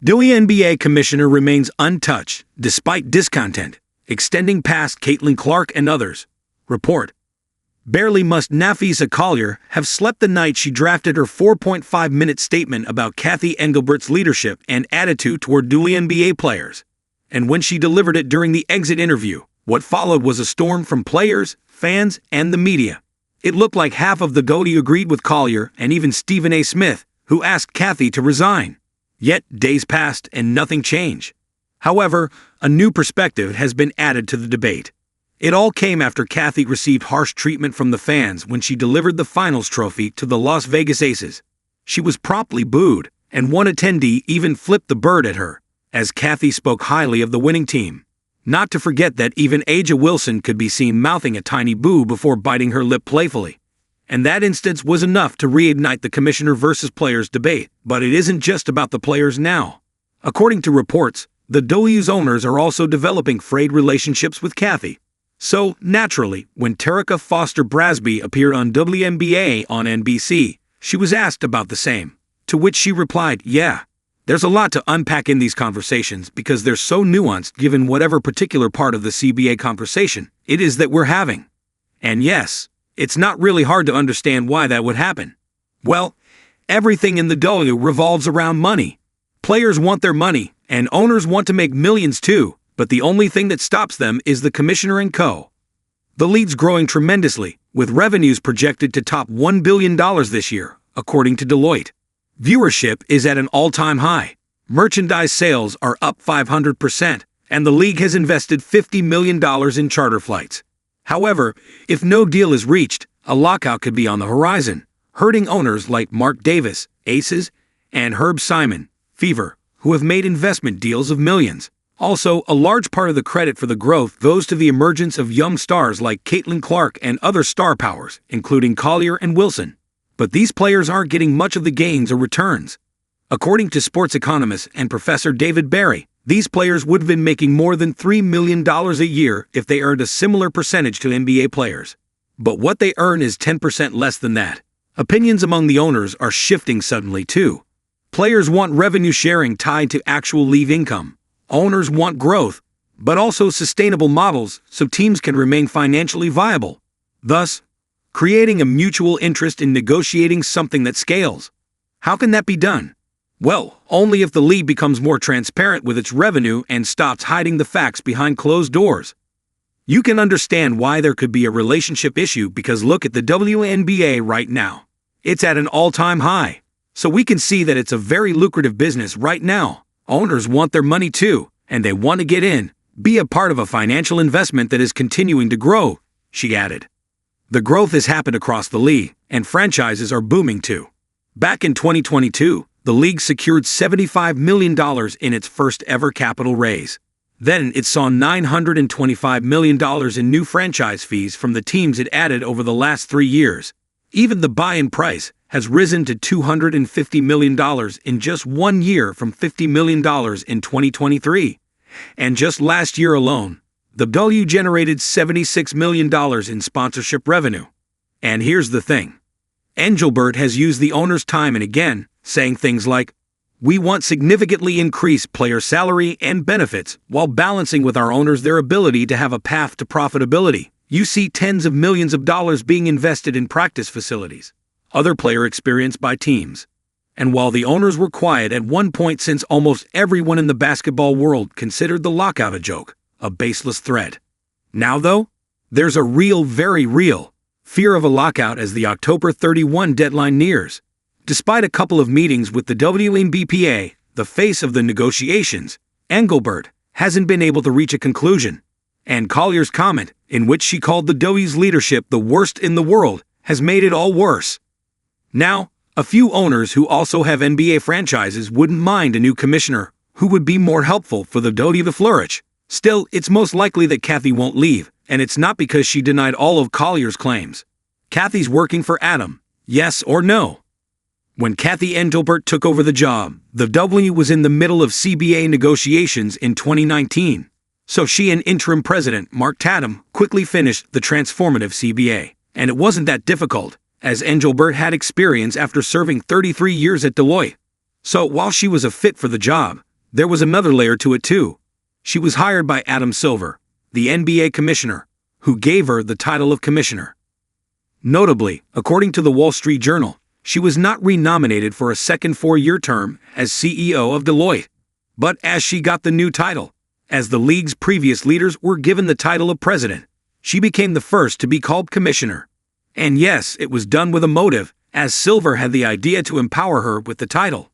WNBA commissioner remains untouched despite discontent, extending past Caitlin Clark and others. Report. Barely must Napheesa Collier have slept the night she drafted her 4.5-minute statement about Cathy Engelbert's leadership and attitude toward WNBA players. And when she delivered it during the exit interview, what followed was a storm from players, fans, and the media. It looked like half of the GOAT agreed with Collier and even Stephen A. Smith, who asked Cathy to resign. Yet, days passed and nothing changed. However, a new perspective has been added to the debate. It all came after Cathy received harsh treatment from the fans when she delivered the finals trophy to the Las Vegas Aces. She was promptly booed, and one attendee even flipped the bird at her, as Cathy spoke highly of the winning team. Not to forget that even A'ja Wilson could be seen mouthing a tiny boo before biting her lip playfully. And that instance was enough to reignite the commissioner versus players debate. But it isn't just about the players now. According to reports, the W's owners are also developing frayed relationships with Cathy. So, naturally, when Terica Foster Brasby appeared on WNBA on NBC, she was asked about the same, to which she replied, "Yeah, there's a lot to unpack in these conversations because they're so nuanced given whatever particular part of the CBA conversation it is that we're having. And yes, it's not really hard to understand why that would happen. Well, everything in the W revolves around money. Players want their money, and owners want to make millions too. But the only thing that stops them is the commissioner and co. The league's growing tremendously, with revenues projected to top $1 billion this year, according to Deloitte. Viewership is at an all-time high. Merchandise sales are up 500%, and the league has invested $50 million in charter flights. However, if no deal is reached, a lockout could be on the horizon, hurting owners like Mark Davis, Aces, and Herb Simon, Fever, who have made investment deals of millions. Also, a large part of the credit for the growth goes to the emergence of young stars like Caitlin Clark and other star powers, including Collier and Wilson. But these players aren't getting much of the gains or returns. According to sports economist and Professor David Barry, these players would have been making more than $3 million a year if they earned a similar percentage to NBA players. But what they earn is 10% less than that. Opinions among the owners are shifting suddenly too. Players want revenue sharing tied to actual league income. Owners want growth, but also sustainable models so teams can remain financially viable, thus creating a mutual interest in negotiating something that scales. How can that be done? Well, only if the league becomes more transparent with its revenue and stops hiding the facts behind closed doors. You can understand why there could be a relationship issue because look at the WNBA right now. It's at an all-time high, so we can see that it's a very lucrative business right now. Owners want their money too, and they want to get in, be a part of a financial investment that is continuing to grow, she added. The growth has happened across the league, and franchises are booming too. Back in 2022, the league secured $75 million in its first ever capital raise. Then it saw $925 million in new franchise fees from the teams it added over the last 3 years. Even the buy-in price has risen to $250 million in just 1 year from $50 million in 2023. And just last year alone, the W generated $76 million in sponsorship revenue. And here's the thing. Engelbert has used the owner's time and again, saying things like, "We want significantly increased player salary and benefits while balancing with our owners their ability to have a path to profitability. You see tens of millions of dollars being invested in practice facilities, other player experience by teams." And while the owners were quiet at one point since almost everyone in the basketball world considered the lockout a joke, a baseless threat. Now though, there's a real, very real, fear of a lockout as the October 31 deadline nears. Despite a couple of meetings with the WNBA, the face of the negotiations, Engelbert hasn't been able to reach a conclusion. And Collier's comment, in which she called the W's leadership the worst in the world, has made it all worse. Now, a few owners who also have NBA franchises wouldn't mind a new commissioner who would be more helpful for the W to flourish. Still, it's most likely that Cathy won't leave, and it's not because she denied all of Collier's claims. Cathy's working for Adam, yes or no? When Cathy Engelbert took over the job, the W was in the middle of CBA negotiations in 2019. So she and interim president Mark Tatum quickly finished the transformative CBA. And it wasn't that difficult, as Engelbert had experience after serving 33 years at Deloitte. So while she was a fit for the job, There was another layer to it too. She was hired by Adam Silver, the NBA commissioner, who gave her the title of commissioner. Notably, according to the Wall Street Journal, she was not renominated for a second four-year term as CEO of Deloitte. But as she got the new title, as the league's previous leaders were given the title of president, she became the first to be called commissioner. And yes, it was done with a motive, as Silver had the idea to empower her with the title.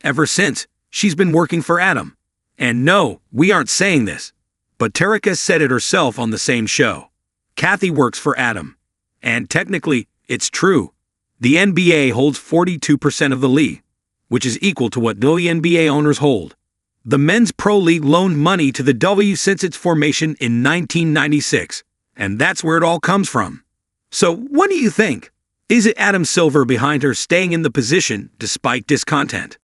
Ever since, she's been working for Adam. And no, we aren't saying this, but Terica said it herself on the same show. Cathy works for Adam. And technically, it's true. The NBA holds 42% of the league, which is equal to what WNBA owners hold. The Men's Pro League loaned money to the W since its formation in 1996, and that's where it all comes from. So, what do you think? Is it Adam Silver behind her staying in the position despite discontent?